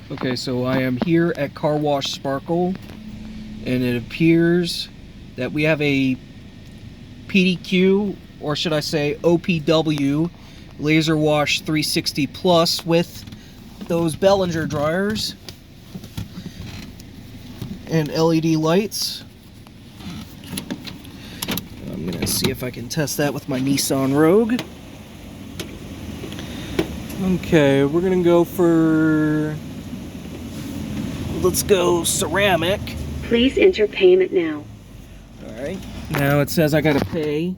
Okay, so I am here at Car Wash Sparkle, and it appears that we have a PDQ, or should I say OPW Laserwash 360 Plus with those Belanger dryers and LED lights. I'm gonna see if I can test that with my Nissan Rogue. Okay, we're gonna go for, let's go ceramic. Please enter payment now. Alright, now it says I gotta pay.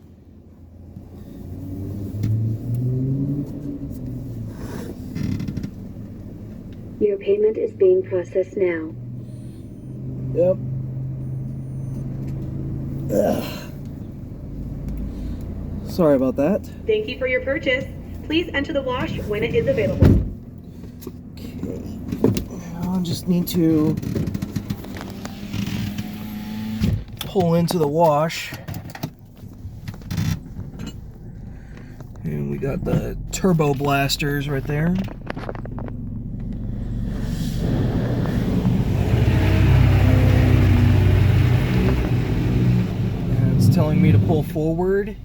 Your payment is being processed now. Yep. Ugh. Sorry about that. Thank you for your purchase. Please enter the wash when it is available. Okay. Now I just need to pull into the wash. And we got the turbo blasters right there. And it's telling me to pull forward.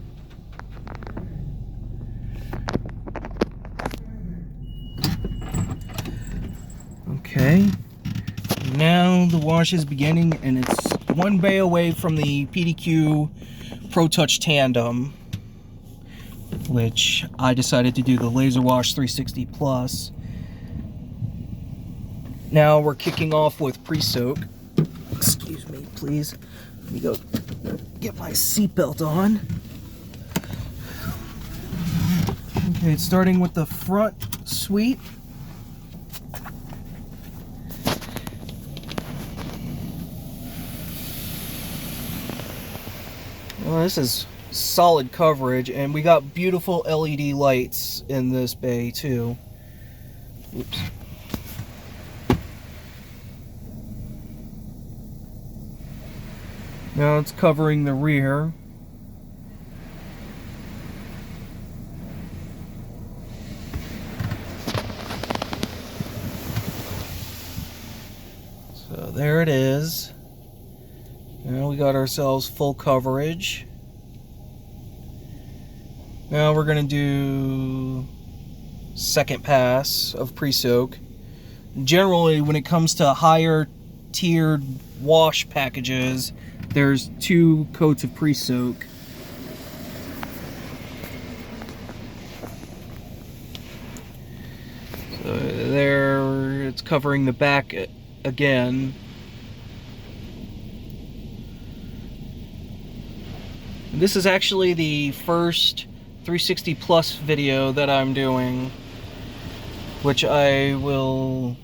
Okay, now the wash is beginning, and it's one bay away from the PDQ Pro Touch Tandem, which I decided to do the Laserwash 360 Plus. Now we're kicking off with Presoak. Excuse me, please. Let me go get my seatbelt on. Okay, it's starting with the front sweep. Well, this is solid coverage, and we got beautiful LED lights in this bay too. Oops. Now it's covering the rear. So there it is. Now we got ourselves full coverage. Now we're going to do second pass of Presoak. Generally, when it comes to higher tiered wash packages, there's 2 coats of Presoak. So there, it's covering the back again. This is actually the first 360 Plus video that I'm doing, which I will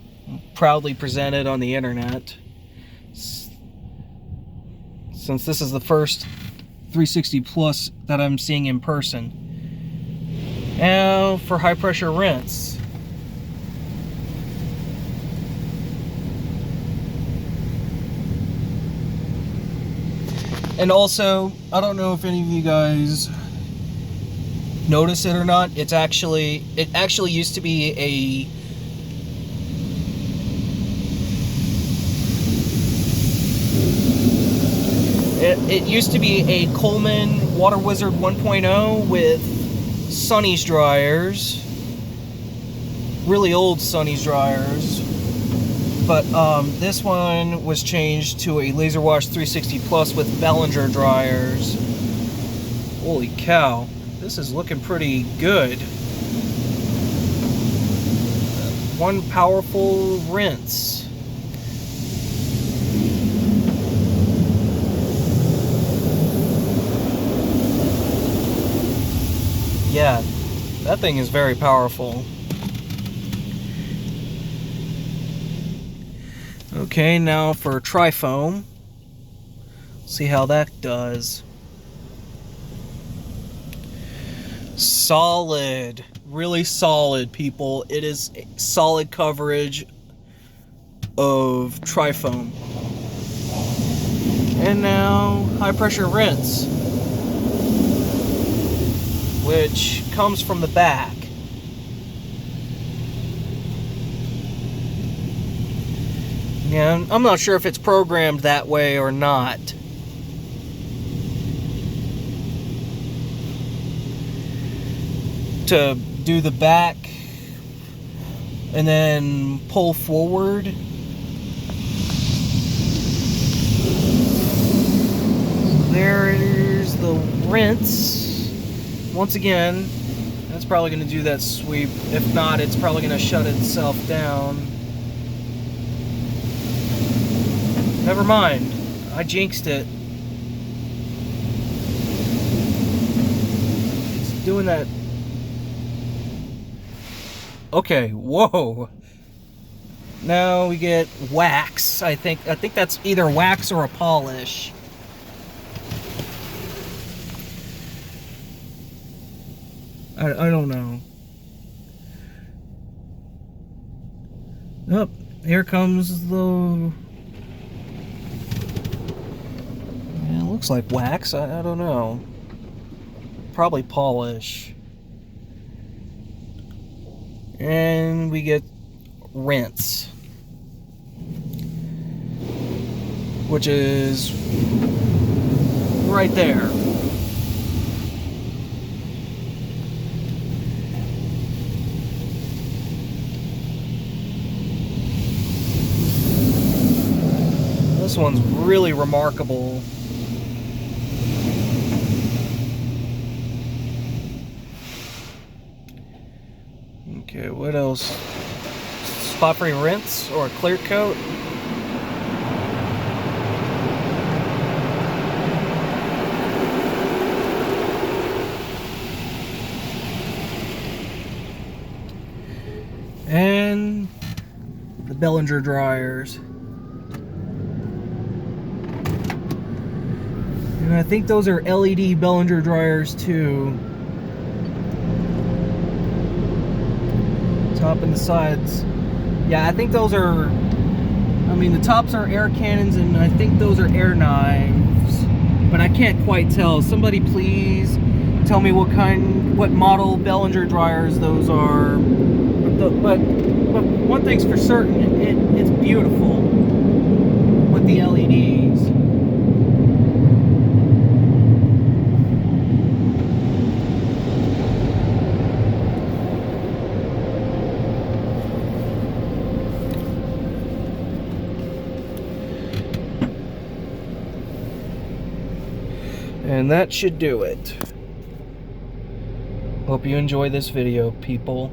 proudly present it on the internet, since this is the first 360 Plus that I'm seeing in person. Now for high pressure rinse. And also, I don't know if any of you guys notice it or not, it actually used to be a Coleman Water Wizard 1.0 with Sunny's dryers, really old Sunny's dryers. But this one was changed to a Laserwash 360 Plus with Belanger dryers. Holy cow, this is looking pretty good. One powerful rinse. Yeah, that thing is very powerful. Okay, now for Trifoam. See how that does. Solid, really solid, people. It is solid coverage of Trifoam. And now high pressure rinse, which comes from the back. Yeah, I'm not sure if it's programmed that way or not. To do the back and then pull forward. There's the rinse. Once again, that's probably going to do that sweep. If not, it's probably going to shut itself down. Never mind. I jinxed it. It's doing that. Okay, whoa. Now we get wax. I think that's either wax or a polish. I don't know. Oh, here comes the... Yeah, it looks like wax. I don't know. Probably polish. And we get rinse, which is right there. This one's really remarkable. Okay, what else? Spot-free rinse or a clear coat? And the Belanger dryers. And I think those are LED Belanger dryers too. Top and the sides. Yeah, I think those are, I mean, the tops are air cannons and I think those are air knives, but I can't quite tell. Somebody please tell me what model Belanger dryers those are. But one thing's for certain, it's beautiful with the LEDs. And that should do it. Hope you enjoy this video, people.